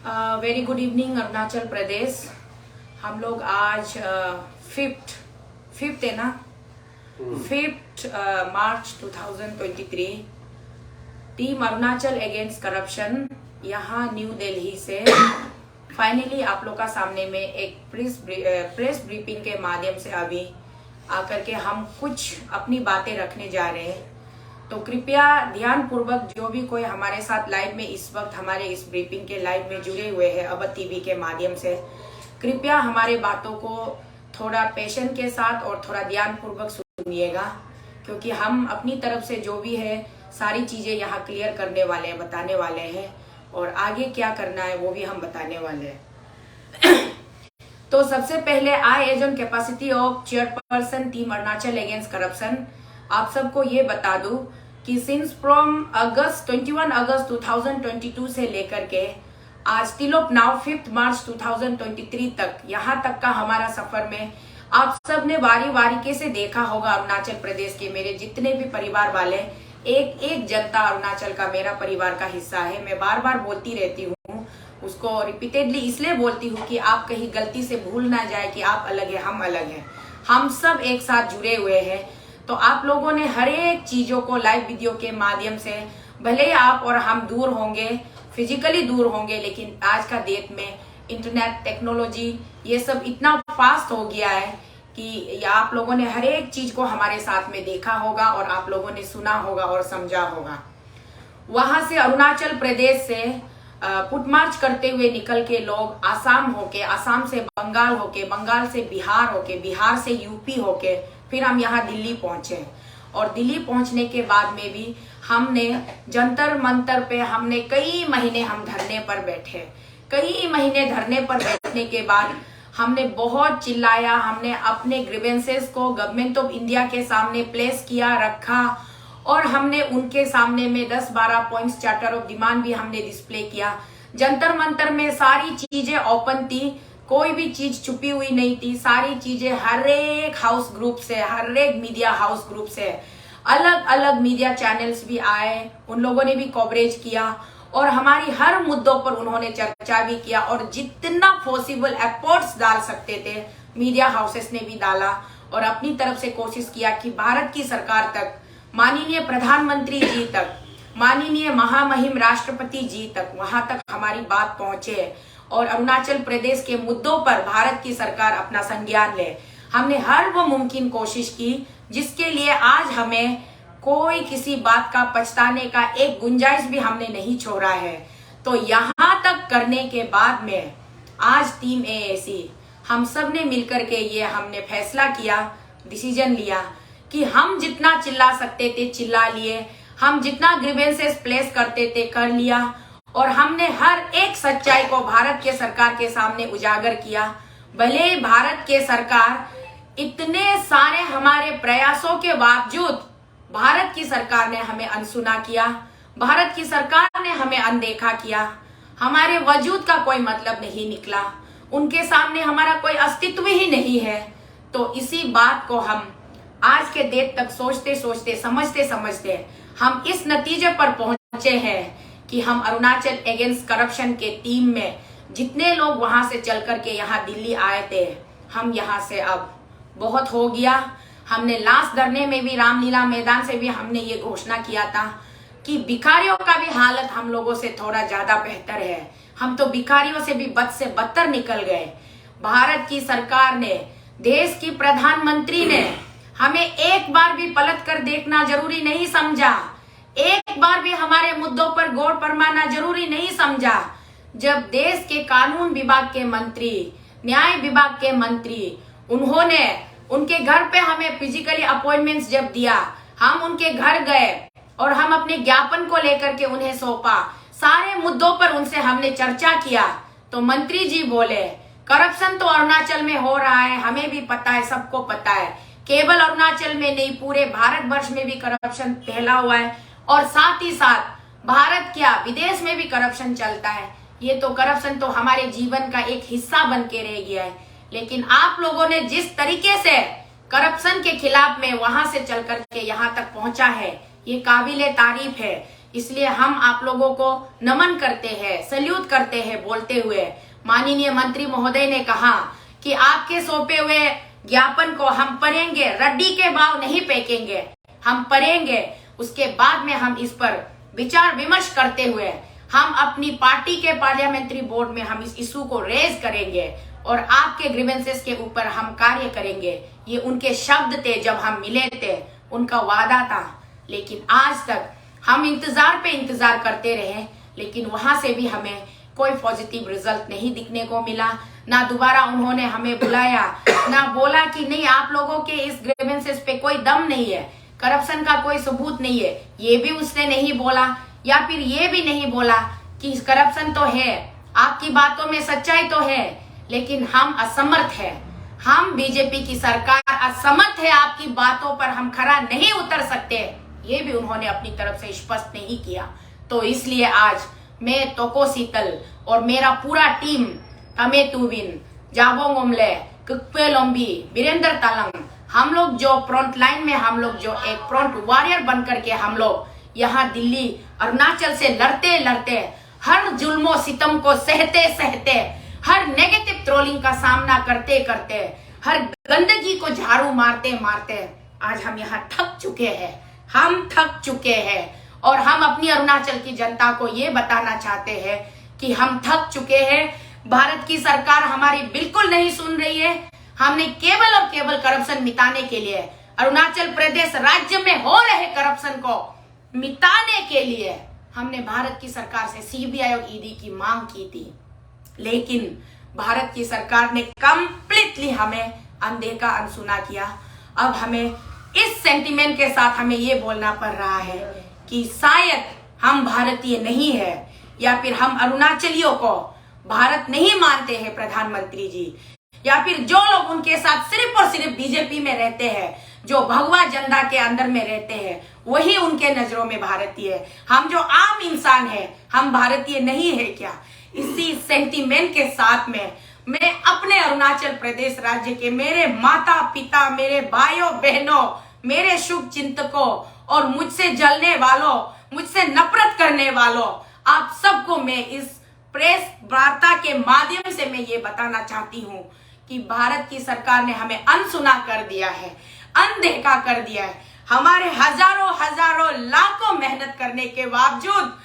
Very good evening Arunachal Pradesh. हम लोग आज फिफ्थ है ना, 5 मार्च 2023 टीम अरुणाचल अगेंस्ट करप्शन यहाँ न्यू दिल्ली से फाइनली आप लोग का सामने में एक प्रेस ब्रीफिंग के माध्यम से अभी आकर के हम कुछ अपनी बातें रखने जा रहे हैं। तो कृपया ध्यान पूर्वक जो भी कोई हमारे साथ लाइव में इस वक्त हमारे इस ब्रीफिंग के लाइव में जुड़े हुए हैं अवध टीवी के माध्यम से, कृपया हमारे बातों को थोड़ा पेशेंस के साथ और थोड़ा ध्यान पूर्वक सुनिएगा, क्योंकि हम अपनी तरफ से जो भी है सारी चीजें यहाँ क्लियर करने वाले हैं, बताने वाले हैं और आगे क्या करना है वो भी हम बताने वाले हैं। तो सबसे पहले I as on capacity of chairperson team Arunachal against corruption आप सबको ये बता दूं कि सिंस फ्रॉम 21 अगस्त 2022 से लेकर के आज टिल ऑफ नाउ 5 मार्च 2023 तक, यहाँ तक का हमारा सफर में आप सब ने बारी से देखा होगा अरुणाचल प्रदेश के मेरे जितने भी परिवार वाले, एक जनता अरुणाचल का मेरा परिवार का हिस्सा है। मैं बार बार बोलती रहती हूँ, उसको रिपीटेडली इसलिए बोलती हूँ कि आप कहीं गलती से भूल ना जाए कि आप अलग है, हम अलग हैं, हम सब एक साथ जुड़े हुए हैं। तो आप लोगों ने हर एक चीजों को लाइव वीडियो के माध्यम से, भले ही आप और हम दूर होंगे, फिजिकली दूर होंगे, लेकिन आज का डेट में इंटरनेट टेक्नोलॉजी ये सब इतना फास्ट हो गया है कि आप लोगों ने हर एक चीज को हमारे साथ में देखा होगा और आप लोगों ने सुना होगा और समझा होगा। वहां से अरुणाचल प्रदेश से फुट मार्च करते हुए निकल के लोग आसाम होके, आसाम से बंगाल होके, बंगाल से बिहार होके, बिहार से यूपी होके फिर हम यहाँ दिल्ली पहुंचे। और दिल्ली पहुंचने के बाद में भी हमने जंतर मंतर पे हमने कई महीने हम धरने पर बैठे। कई महीने धरने पर बैठने के बाद हमने बहुत चिल्लाया, हमने अपने ग्रीवेंसेस को गवर्नमेंट ऑफ इंडिया के सामने प्लेस किया, रखा और हमने उनके सामने में 10-12 पॉइंट्स चार्टर ऑफ डिमांड भी हमने डिस्प्ले किया। जंतर मंतर में सारी चीजें ओपन थी, कोई भी चीज छुपी हुई नहीं थी। सारी चीजें हर एक हाउस ग्रुप से, हर एक मीडिया हाउस ग्रुप से, अलग अलग मीडिया चैनल्स भी आए, उन लोगों ने भी कवरेज किया और हमारी हर मुद्दों पर उन्होंने चर्चा भी किया और जितना पॉसिबल एफर्ट्स डाल सकते थे मीडिया हाउसेस ने भी डाला और अपनी तरफ से कोशिश किया कि भारत की सरकार तक, माननीय प्रधानमंत्री जी तक, माननीय महामहिम राष्ट्रपति जी तक, वहां तक हमारी बात पहुंचे और अरुणाचल प्रदेश के मुद्दों पर भारत की सरकार अपना संज्ञान ले। हमने हर वो मुमकिन कोशिश की जिसके लिए आज हमें कोई किसी बात का पछताने का एक गुंजाइश भी हमने नहीं छोड़ा है। तो यहाँ तक करने के बाद में आज टीम AAC हम सब ने मिलकर के ये हमने फैसला किया, डिसीजन लिया कि हम जितना चिल्ला सकते थे चिल्ला लिए, हम जितना ग्रीवेंसेस प्लेस करते थे कर लिया और हमने हर एक सच्चाई को भारत के सरकार के सामने उजागर किया। भले भारत के सरकार इतने सारे हमारे प्रयासों के बावजूद भारत की सरकार ने हमें अनसुना किया, भारत की सरकार ने हमें अनदेखा किया, हमारे वजूद का कोई मतलब नहीं निकला, उनके सामने हमारा कोई अस्तित्व ही नहीं है। तो इसी बात को हम आज के डेट तक सोचते सोचते, समझते समझते हम इस नतीजे पर पहुंचे हैं कि हम अरुणाचल अगेंस्ट करप्शन के टीम में जितने लोग वहां से चल करके यहाँ दिल्ली आए थे, हम यहाँ से अब बहुत हो गया। हमने लास्ट धरने में भी रामलीला मैदान से भी हमने ये घोषणा किया था कि भिखारियों का भी हालत हम लोगों से थोड़ा ज्यादा बेहतर है, हम तो भिखारियों से भी बद से बदतर निकल गए। भारत की सरकार ने, देश की प्रधानमंत्री ने हमें एक बार भी पलट कर देखना जरूरी नहीं समझा, एक बार भी हमारे मुद्दों पर गौर फरमाना जरूरी नहीं समझा। जब देश के कानून विभाग के मंत्री, न्याय विभाग के मंत्री, उन्होंने उनके घर पे हमें फिजिकली अपॉइंटमेंट्स जब दिया, हम उनके घर गए और हम अपने ज्ञापन को लेकर के उन्हें सौंपा, सारे मुद्दों पर उनसे हमने चर्चा किया, तो मंत्री जी बोले करप्शन तो अरुणाचल में हो रहा है, हमें भी पता है, सबको पता है, केवल अरुणाचल में नहीं पूरे भारतवर्ष में भी करप्शन फैला हुआ है और साथ ही साथ भारत क्या विदेश में भी करप्शन चलता है। ये तो करप्शन तो हमारे जीवन का एक हिस्सा बन के रह गया है। लेकिन आप लोगों ने जिस तरीके से करप्शन के खिलाफ में वहां से चल करके यहाँ तक पहुंचा है, ये काबिले तारीफ है। इसलिए हम आप लोगों को नमन करते हैं, सल्यूट करते हैं बोलते हुए माननीय मंत्री महोदय ने कहा कि आपके सौंपे हुए ज्ञापन को हम पढ़ेंगे, रड्डी के भाव नहीं फेंकेंगे, हम पढ़ेंगे, उसके बाद में हम इस पर विचार विमर्श करते हुए हम अपनी पार्टी के पार्लियामेंट्री बोर्ड में हम इस इशू को रेज करेंगे और आपके ग्रीवेंसेस के ऊपर हम कार्य करेंगे। ये उनके शब्द थे जब हम मिले थे, उनका वादा था। लेकिन आज तक हम इंतजार पे इंतजार करते रहे, लेकिन वहां से भी हमें कोई पॉजिटिव रिजल्ट नहीं दिखने को मिला। ना दोबारा उन्होंने हमें बुलाया, ना बोला कि नहीं आप लोगों के इस ग्रीवेंसेस पे कोई दम नहीं है, करप्शन का कोई सबूत नहीं है, ये भी उसने नहीं बोला। या फिर ये भी नहीं बोला कि करप्शन तो है, आपकी बातों में सच्चाई तो है, लेकिन हम असमर्थ है, हम बीजेपी की सरकार असमर्थ है, आपकी बातों पर हम खरा नहीं उतर सकते, ये भी उन्होंने अपनी तरफ से स्पष्ट नहीं किया। तो इसलिए आज मैं तोको शीतल और मेरा पूरा टीम हमें तुविन, जाबोंग ओमले, कुकपे लोम्बी, वीरेंद्र तालंग, हम लोग जो फ्रंट लाइन में, हम लोग जो एक फ्रंट वॉरियर बन करके हम लोग यहाँ दिल्ली अरुणाचल से लड़ते लड़ते, हर जुल्मों सितम को सहते सहते, हर नेगेटिव ट्रोलिंग का सामना करते करते, हर गंदगी को झाड़ू मारते मारते आज हम यहाँ थक चुके हैं, हम थक चुके हैं। और हम अपनी अरुणाचल की जनता को ये बताना चाहते हैं कि हम थक चुके हैं। भारत की सरकार हमारी बिल्कुल नहीं सुन रही है। हमने केवल और केवल करप्शन मिटाने के लिए, अरुणाचल प्रदेश राज्य में हो रहे करप्शन को मिटाने के लिए हमने भारत की सरकार से सीबीआई और ईडी की मांग की थी, लेकिन भारत की सरकार ने कंप्लीटली हमें अनदेखा अनसुना किया। अब हमें इस सेंटिमेंट के साथ हमें ये बोलना पड़ रहा है कि शायद हम भारतीय नहीं है, या फिर हम अरुणाचलियों को भारत नहीं मानते हैं प्रधानमंत्री जी, या फिर जो लोग उनके साथ सिर्फ और सिर्फ बीजेपी में रहते हैं, जो भगवा झंडा के अंदर में रहते हैं, वही उनके नजरों में भारतीय है। हम जो आम इंसान है, हम भारतीय नहीं है क्या? इसी सेंटीमेंट के साथ में मैं अपने अरुणाचल प्रदेश राज्य के मेरे माता पिता, मेरे भाइयों बहनों, मेरे शुभ चिंतकों और मुझसे जलने वालों, मुझसे नफरत करने वालों, आप सबको मैं इस प्रेस वार्ता के माध्यम से मैं ये बताना चाहती हूँ कि भारत की सरकार ने हमें अनसुना कर दिया है, अनदेखा कर दिया है। हमारे हजारों हजारों लाखों मेहनत करने के बावजूद,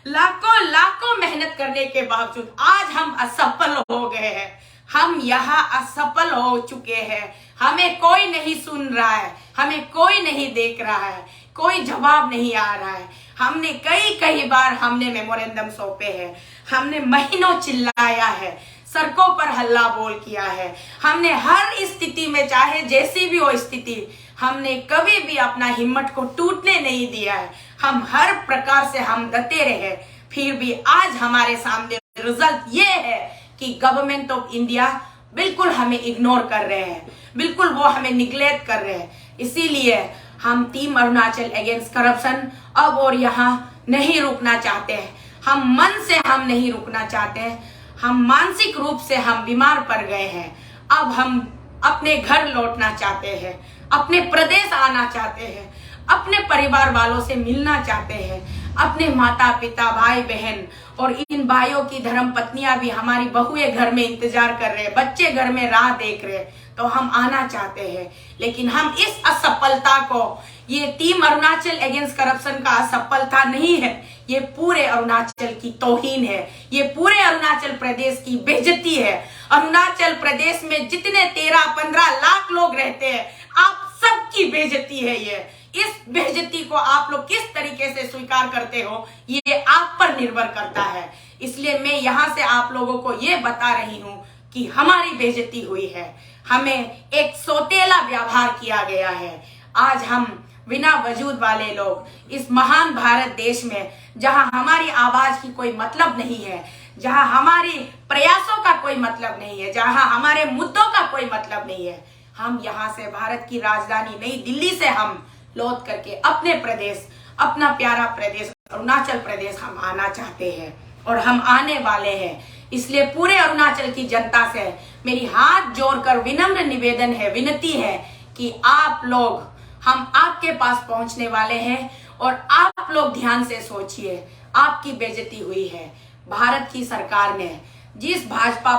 लाखों मेहनत करने के बावजूद आज हम असफल हो गए हैं। हम यहाँ असफल हो चुके हैं। हमें कोई नहीं सुन रहा है, हमें कोई नहीं देख रहा है, कोई जवाब नहीं आ रहा है। हमने कई बार हमने मेमोरेंडम सौंपे हैं, हमने महीनों चिल्लाया है, सड़कों पर हल्ला बोल किया है, हमने हर स्थिति में, चाहे जैसी भी हो स्थिति, हमने कभी भी अपना हिम्मत को टूटने नहीं दिया है। हम हर प्रकार से हम डटे रहे, फिर भी आज हमारे सामने रिजल्ट ये है कि गवर्नमेंट ऑफ इंडिया बिल्कुल हमें इग्नोर कर रहे हैं, बिल्कुल वो हमें निग्लेक्ट कर रहे हैं। इसीलिए हम टीम अरुणाचल अगेंस्ट करप्शन अब और यहाँ नहीं रुकना चाहते हैं। हम मन से हम नहीं रुकना चाहते हैं, हम मानसिक रूप से हम बीमार पड़ गए हैं। अब हम अपने घर लौटना चाहते हैं, अपने प्रदेश आना चाहते हैं, अपने परिवार वालों से मिलना चाहते हैं, अपने माता पिता, भाई बहन और इन भाइयों की धर्म पत्नियां भी, हमारी बहुएं घर में इंतजार कर रहे हैं, बच्चे घर में राह देख रहे हैं, तो हम आना चाहते हैं। लेकिन हम इस असफलता को, ये टीम अरुणाचल अगेंस्ट करप्शन का असफलता नहीं है, ये पूरे अरुणाचल की तौहीन है, ये पूरे अरुणाचल प्रदेश की बेइज्जती है। अरुणाचल प्रदेश में जितने 13-15 लाख लोग रहते हैं, आप सबकी बेइज्जती है ये। इस बेइज्जती को आप लोग किस तरीके से स्वीकार करते हो, ये आप पर निर्भर करता है। इसलिए मैं यहाँ से आप लोगों को ये बता रही हूँ कि हमारी बेइज्जती हुई है, हमें एक सौतेला व्यवहार किया गया है। आज हम बिना वजूद वाले लोग इस महान भारत देश में, जहां हमारी आवाज की कोई मतलब नहीं है, जहां हमारी प्रयासों का कोई मतलब नहीं है, जहां हमारे मुद्दों का कोई मतलब नहीं है, हम यहाँ से भारत की राजधानी नई दिल्ली से हम लौट करके अपने प्रदेश, अपना प्यारा प्रदेश अरुणाचल प्रदेश हम आना चाहते हैं और हम आने वाले हैं। इसलिए पूरे अरुणाचल की जनता से मेरी हाथ जोड़कर विनम्र निवेदन है, विनती है कि आप लोग, हम आपके पास पहुंचने वाले हैं और आप लोग ध्यान से सोचिए, आपकी बेइज्जती हुई है। भारत की सरकार ने जिस भाजपा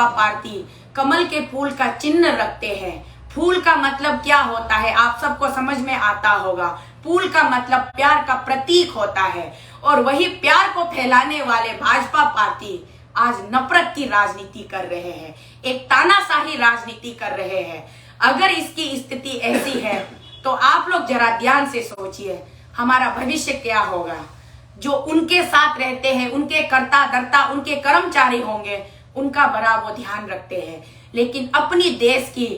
पार्टी कमल के फूल का चिन्ह रखते हैं, फूल का मतलब क्या होता है आप सबको समझ में आता होगा। फूल का मतलब प्यार का प्रतीक होता है, और वही प्यार को फैलाने वाले भाजपा पार्टी आज नफरत की राजनीति कर रहे हैं, एक तानाशाही राजनीति कर रहे हैं। अगर इसकी स्थिति ऐसी है तो आप लोग जरा ध्यान से सोचिए, हमारा भविष्य क्या होगा। जो उनके साथ रहते हैं, उनके कर्ता धर्ता, उनके कर्मचारी होंगे, उनका बड़ा वो ध्यान रखते हैं, लेकिन अपनी देश की,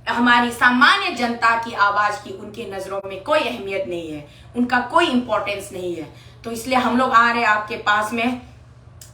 हमारी सामान्य जनता की आवाज की उनकी नजरों में कोई अहमियत नहीं है, उनका कोई इंपॉर्टेंस नहीं है। तो इसलिए हम लोग आ रहे हैं आपके पास में,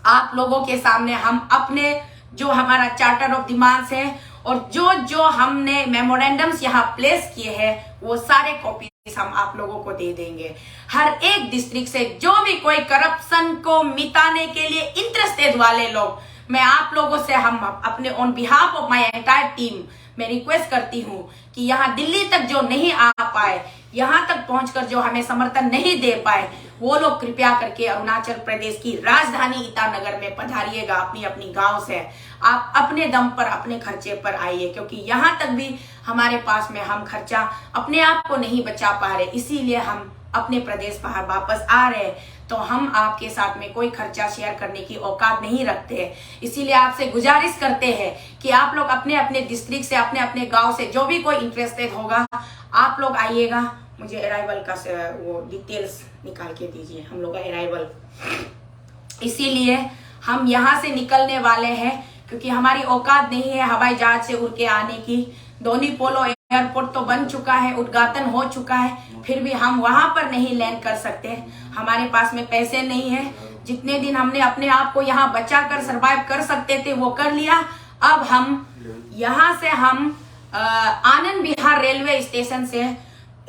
आप लोगों के सामने हम अपने जो हमारा चार्टर ऑफ डिमांड्स है और जो जो हमने मेमोरेंडम्स यहाँ प्लेस किए हैं, वो सारे कॉपी हम आप लोगों को दे देंगे। हर एक डिस्ट्रिक्ट से जो भी कोई करप्शन को मिटाने के लिए इंटरेस्टेड वाले लोग, मैं आप लोगों से हम अपने on behalf of my entire team मैं रिक्वेस्ट करती हूँ कि यहाँ दिल्ली तक जो नहीं आ पाए, यहाँ तक पहुंचकर जो हमें समर्थन नहीं दे पाए, वो लोग कृपया करके अरुणाचल प्रदेश की राजधानी ईटानगर में पधारिएगा। अपनी अपनी गांव से आप अपने दम पर, अपने खर्चे पर आइए, क्योंकि यहाँ तक भी हमारे पास में हम खर्चा अपने आप को नहीं बचा पा रहे, इसीलिए हम अपने प्रदेश बाहर वापस आ रहे हैं। तो हम आपके साथ में कोई खर्चा शेयर करने की औकात नहीं रखते, इसीलिए आपसे गुजारिश करते हैं कि आप लोग अपने अपने डिस्ट्रिक्ट से, अपने अपने गांव से जो भी कोई इंटरेस्टेड होगा, आप लोग आइएगा। मुझे अराइवल का वो डिटेल्स निकाल के दीजिए, हम लोग का अराइवल। इसीलिए हम यहाँ से निकलने वाले हैं, क्योंकि हमारी औकात नहीं है हवाई जहाज से उड़ के आने की। दोनी पोलो एयरपोर्ट तो बन चुका है, उद्घाटन हो चुका है, फिर भी हम वहां पर नहीं लैंड कर सकते। हमारे पास में पैसे नहीं है। जितने दिन हमने अपने आप को यहाँ बचा कर सर्वाइव कर सकते थे वो कर लिया। अब हम यहाँ से हम आनंद विहार रेलवे स्टेशन से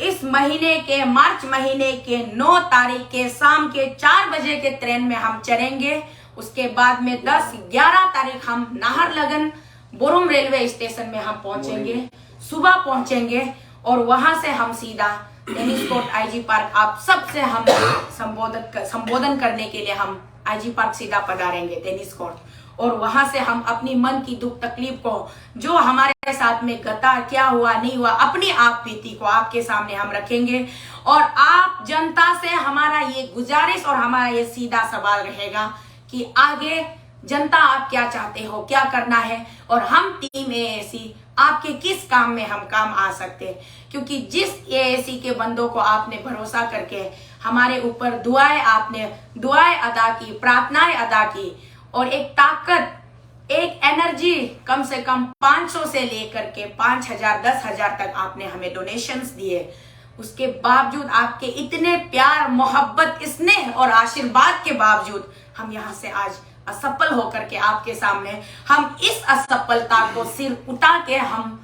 इस महीने के मार्च महीने के 9 तारीख के शाम के 4 बजे के ट्रेन में हम चढ़ेंगे। उसके बाद में 10-11 तारीख हम नाहरलगन बोरुम रेलवे स्टेशन में हम पहुंचेंगे, सुबह पहुंचेंगे, और वहां से हम सीधा टेनिस कोर्ट आईजी पार्क, आप सबसे हम संबोधन करने के लिए हम आईजी पार्क सीधा पधारेंगे टेनिस कोर्ट, और वहां से हम अपनी मन की दुख तकलीफ को, जो हमारे साथ में गता क्या हुआ नहीं हुआ, अपनी आप बीती को आपके सामने हम रखेंगे। और आप जनता से हमारा ये गुजारिश और हमारा ये सीधा सवाल रहेगा कि आगे जनता आप क्या चाहते हो, क्या करना है, और हम टीम एएसी आपके किस काम में हम काम आ सकते हैं। क्योंकि जिस एएसी के बंदों को आपने भरोसा करके हमारे ऊपर दुआएं अदा की, प्रार्थनाएं अदा की, और एक ताकत, एक एनर्जी, कम से कम 500 से लेकर के 5000, 10,000 तक आपने हमें डोनेशंस दिए, उसके बावजूद आपके इतने प्यार, मोहब्बत, स्नेह और आशीर्वाद के बावजूद हम यहाँ से आज असफल होकर के आपके सामने, हम इस असफलता को सिर उठा के, हम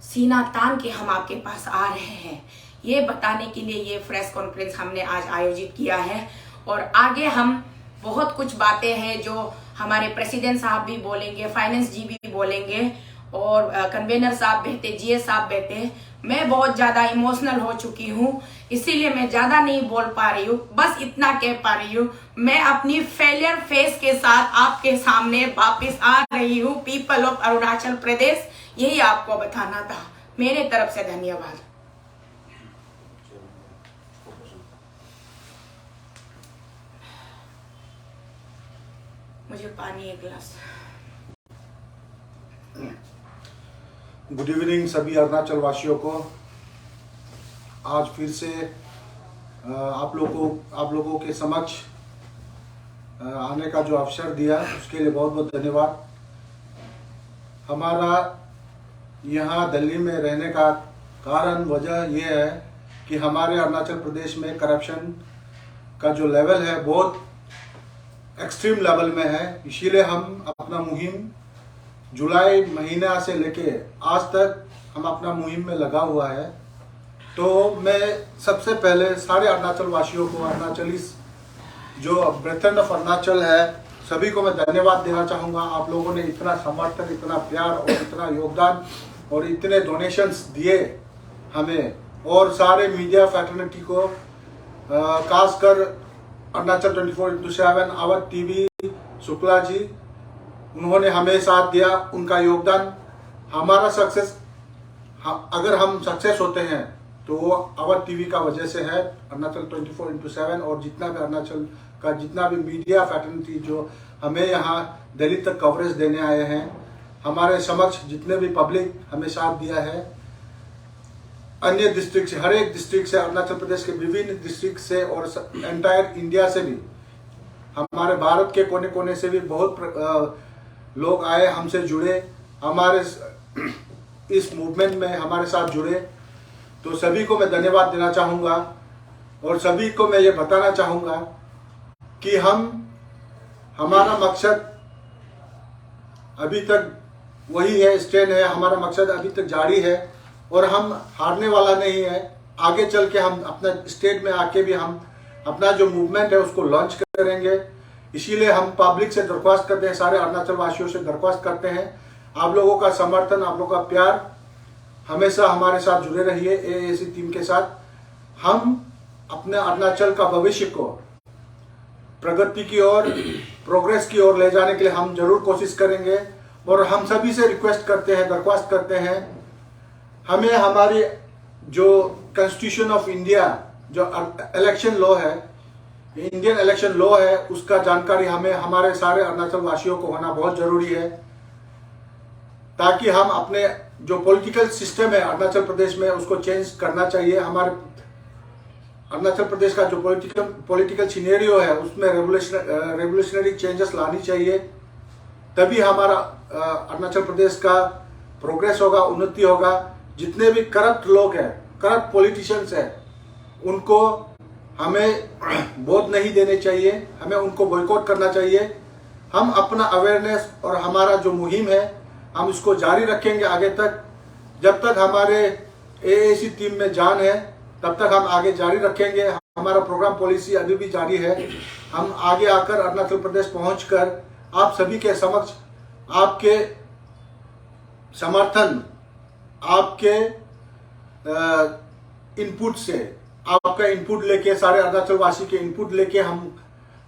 सीना तान के हम आपके पास आ रहे हैं, ये बताने के लिए ये प्रेस कॉन्फ्रेंस हमने आज आयोजित किया है। और आगे हम बहुत कुछ बातें हैं जो हमारे प्रेसिडेंट साहब भी बोलेंगे, फाइनेंस जी भी बोलेंगे, और कन्वेनर साहब बैठे, जीएस साहब बैठे। मैं बहुत ज्यादा इमोशनल हो चुकी हूँ, इसीलिए मैं ज्यादा नहीं बोल पा रही हूँ, बस इतना कह पा रही हूँ, मैं अपनी फेलियर फेस के साथ आपके सामने वापस आ रही हूँ। पीपल ऑफ अरुणाचल प्रदेश, यही आपको बताना था। मेरे तरफ से धन्यवाद। मुझे पानी एक गिलास। गुड इवनिंग सभी अरुणाचल वासियों को। आज फिर से आप लोगों के समक्ष आने का जो अवसर दिया उसके लिए बहुत बहुत धन्यवाद। हमारा यहाँ दिल्ली में रहने का कारण, वजह यह है कि हमारे अरुणाचल प्रदेश में करप्शन का जो लेवल है बहुत एक्सट्रीम लेवल में है। इसीलिए हम अपना मुहिम जुलाई महीना से लेके आज तक हम अपना मुहिम में लगा हुआ है। तो मैं सबसे पहले सारे अरुणाचल वासियों को, अरुणाचलीस जो ब्रेथन ऑफ अरुणाचल है, सभी को मैं धन्यवाद देना चाहूँगा। आप लोगों ने इतना समर्थन, इतना प्यार और इतना योगदान और इतने डोनेशंस दिए हमें, और सारे मीडिया फैटर्निटी को खासकर अरुणाचल 24/7 अवध टीवी शुक्ला जी, उन्होंने हमें साथ दिया। उनका योगदान हमारा सक्सेस, अगर हम सक्सेस होते हैं तो वो अवध टीवी का वजह से है। अरुणाचल 24/7 और जितना भी अरुणाचल का जितना भी मीडिया फैटर्निटी जो हमें यहाँ दिल्ली तक कवरेज देने आए हैं, हमारे समक्ष जितने भी पब्लिक हमें साथ दिया है, अन्य डिस्ट्रिक्ट से, हर एक डिस्ट्रिक्ट से, अरुणाचल प्रदेश के विभिन्न डिस्ट्रिक्ट से और एंटायर इंडिया से भी, हमारे भारत के कोने कोने से भी बहुत लोग आए, हमसे जुड़े, हमारे इस मूवमेंट में हमारे साथ जुड़े। तो सभी को मैं धन्यवाद देना चाहूँगा और सभी को मैं ये बताना चाहूँगा कि हमारा मकसद अभी तक वही है, स्टैंड है, हमारा मकसद अभी तक जारी है और हम हारने वाला नहीं है। आगे चल के हम अपना स्टेट में आके भी हम अपना जो मूवमेंट है उसको लॉन्च करेंगे। इसीलिए हम पब्लिक से दरख्वास्त करते हैं, सारे अरुणाचल वासियों से दरख्वास्त करते हैं, आप लोगों का समर्थन, आप लोगों का प्यार, हमेशा हमारे साथ जुड़े रहिए। एएसी टीम के साथ हम अपने अरुणाचल का भविष्य को प्रगति की ओर, प्रोग्रेस की ओर ले जाने के लिए हम जरूर कोशिश करेंगे। और हम सभी से रिक्वेस्ट करते हैं, दरख्वास्त करते हैं, हमें हमारी जो कॉन्स्टिट्यूशन ऑफ इंडिया, जो इलेक्शन लॉ है, इंडियन इलेक्शन लॉ है, उसका जानकारी हमें हमारे सारे अरुणाचल वासियों को होना बहुत जरूरी है, ताकि हम अपने जो पॉलिटिकल सिस्टम है अरुणाचल प्रदेश में उसको चेंज करना चाहिए। हमारे अरुणाचल प्रदेश का जो पॉलिटिकल सिनेरियो है उसमें रेवोल्यूशनरी चेंजेस लानी चाहिए, तभी हमारा अरुणाचल प्रदेश का प्रोग्रेस होगा, उन्नति होगा। जितने भी करप्ट लोग हैं, करप्ट पॉलिटिशियंस हैं, उनको हमें वोट नहीं देने चाहिए, हमें उनको बॉयकॉट करना चाहिए। हम अपना अवेयरनेस और हमारा जो मुहिम है हम इसको जारी रखेंगे आगे तक, जब तक हमारे एएसी टीम में जान है तब तक हम आगे जारी रखेंगे। हमारा प्रोग्राम पॉलिसी अभी भी जारी है। हम आगे आकर अरुणाचल प्रदेश पहुंचकर आप सभी के समक्ष आपके समर्थन, आपके इनपुट से, आपका इनपुट लेके, सारे अरुणाचल वासी के इनपुट लेके हम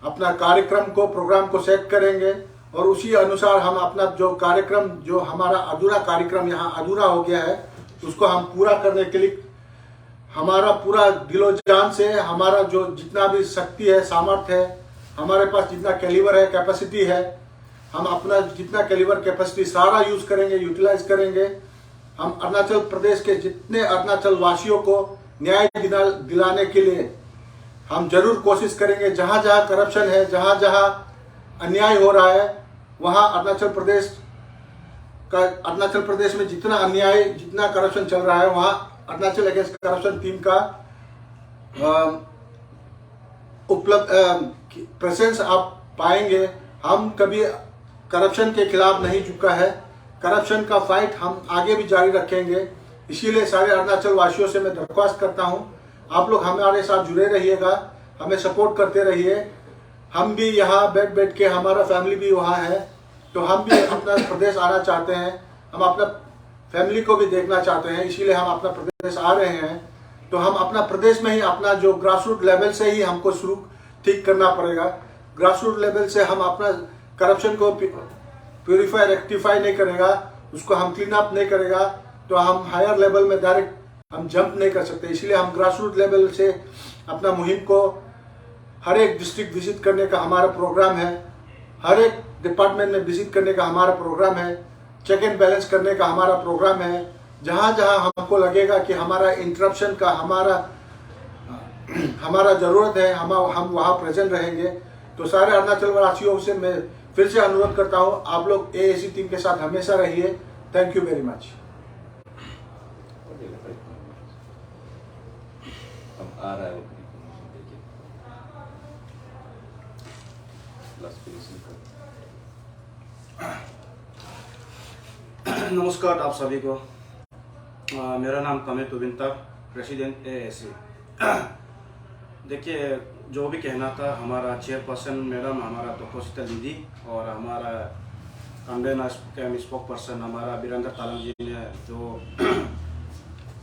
अपना कार्यक्रम को, प्रोग्राम को सेट करेंगे और उसी अनुसार हम अपना जो कार्यक्रम, जो हमारा अधूरा कार्यक्रम यहाँ अधूरा हो गया है, उसको हम पूरा करने के लिए हमारा पूरा दिलो जान से, हमारा जो जितना भी शक्ति है, सामर्थ्य है, हमारे पास जितना कैलिबर है, कैपेसिटी है, हम अपना जितना कैलिबर कैपेसिटी सारा यूज करेंगे, यूटिलाइज करेंगे। हम अरुणाचल प्रदेश के जितने अरुणाचल वासियों को न्याय दिलाने के लिए हम जरूर कोशिश करेंगे। जहां जहां करप्शन है, जहां जहां अन्याय हो रहा है, वहां अरुणाचल प्रदेश में जितना अन्याय, जितना करप्शन चल रहा है, वहां अरुणाचल अगेंस्ट करप्शन टीम का उपलब्ध प्रेजेंस आप पाएंगे। हम कभी करप्शन के खिलाफ नहीं झुका है, करप्शन का फाइट हम आगे भी जारी रखेंगे। इसीलिए सारे अरुणाचल वासियों से मैं दरख्वास्त करता हूं, आप लोग हमारे साथ जुड़े रहिएगा, हमें सपोर्ट करते रहिए। हम भी यहाँ बैठ के, हमारा फैमिली भी वहाँ है, तो हम भी अपना प्रदेश आना चाहते हैं, हम अपना फैमिली को भी देखना चाहते हैं, इसीलिए हम अपना प्रदेश आ रहे हैं। तो हम अपना प्रदेश में ही अपना जो ग्रासरूट लेवल से ही हमको शुरू ठीक करना पड़ेगा। ग्रासरूट लेवल से हम अपना करप्शन को प्यूरिफाई, रेक्टिफाई नहीं करेगा, उसको हम क्लीन अप नहीं करेगा, तो हम हायर लेवल में डायरेक्ट हम जंप नहीं कर सकते। इसलिए हम ग्रासरूट लेवल से अपना मुहिम को हर एक डिस्ट्रिक्ट विजिट करने का हमारा प्रोग्राम है, हर एक डिपार्टमेंट में विजिट करने का हमारा प्रोग्राम है, चेक एंड बैलेंस करने का हमारा प्रोग्राम है। जहां जहां हमको लगेगा कि हमारा इंटरप्शन का हमारा जरूरत है, हम वहां प्रेजेंट रहेंगे। तो सारे अरुणाचल वासियों से मैं फिर से अनुरोध करता हूं, आप लोग एएसी टीम के साथ हमेशा रहिए। Thank you very much. आ रहा है नमस्कार आप सभी को। मेरा नाम कमेत उबिंता, प्रेसिडेंट एएसी। देखिए, जो भी कहना था, हमारा चेयरपर्सन मैडम, हमारा तोकोसिता दीदी और हमारा कन्वेनर स्पोक पर्सन हमारा वीरेंद्र तालंग जी ने जो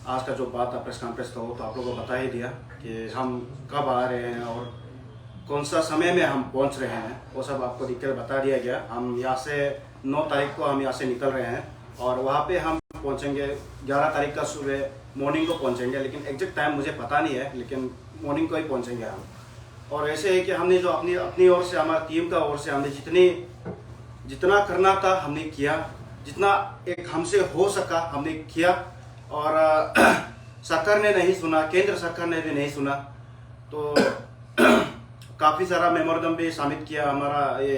आज का जो बात प्रेस कॉन्फ्रेंस था वो तो आप लोगों को बता ही दिया कि हम कब आ रहे हैं और कौन सा समय में हम पहुंच रहे हैं, वो सब आपको डिटेल बता दिया गया। हम यहाँ से 9 तारीख को हम यहाँ से निकल रहे हैं और वहाँ पे हम पहुँचेंगे 11 तारीख का सुबह मॉर्निंग को पहुँचेंगे, लेकिन एग्जैक्ट टाइम मुझे पता नहीं है, लेकिन मॉर्निंग को ही पहुँचेंगे हम। और ऐसे है कि हमने जो अपनी ओर से, हमारी टीम का ओर से हमने जितना करना था हमने किया, जितना एक हमसे हो सका हमने किया। और सरकार ने नहीं सुना, केंद्र सरकार ने भी नहीं सुना, तो काफ़ी सारा मेमोरेंडम भी सबमिट किया। हमारा ये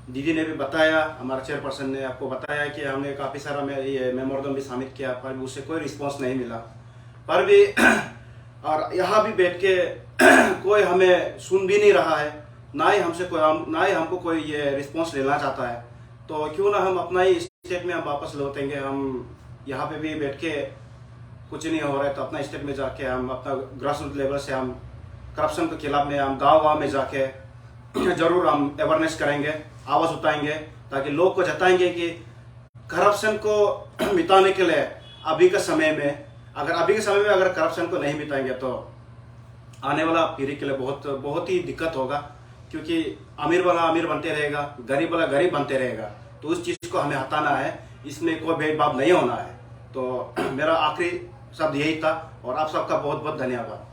दीदी ने भी बताया, हमारा चेयरपर्सन ने आपको बताया कि हमने काफ़ी सारा ये मेमोरेंडम भी सबमिट किया, पर भी उससे कोई रिस्पांस नहीं मिला। पर भी और यहाँ भी बैठ के कोई हमें सुन भी नहीं रहा है, ना ही हमको कोई ये रिस्पांस लेना चाहता है। तो क्यों ना हम अपना ही स्टेट में हम वापस लौटेंगे। हम यहाँ पे भी बैठ के कुछ नहीं हो रहा है, तो अपना स्टेट में जाके हम अपना ग्रास रूट लेवल से हम करप्शन के खिलाफ में हम गांव में जाके जरूर हम अवेयरनेस करेंगे, आवाज़ उठाएंगे, ताकि लोग को जताएंगे कि करप्शन को मिटाने के लिए अभी के समय में अगर करप्शन को नहीं मिटाएंगे तो आने वाला पीढ़ी के लिए बहुत ही दिक्कत होगा, क्योंकि अमीर वाला अमीर बनते रहेगा, गरीब वाला गरीब बनते रहेगा। तो उस चीज़ को हमें हटाना है, इसमें कोई भेदभाव नहीं होना है। तो मेरा आखिरी शब्द यही था और आप सबका बहुत बहुत धन्यवाद।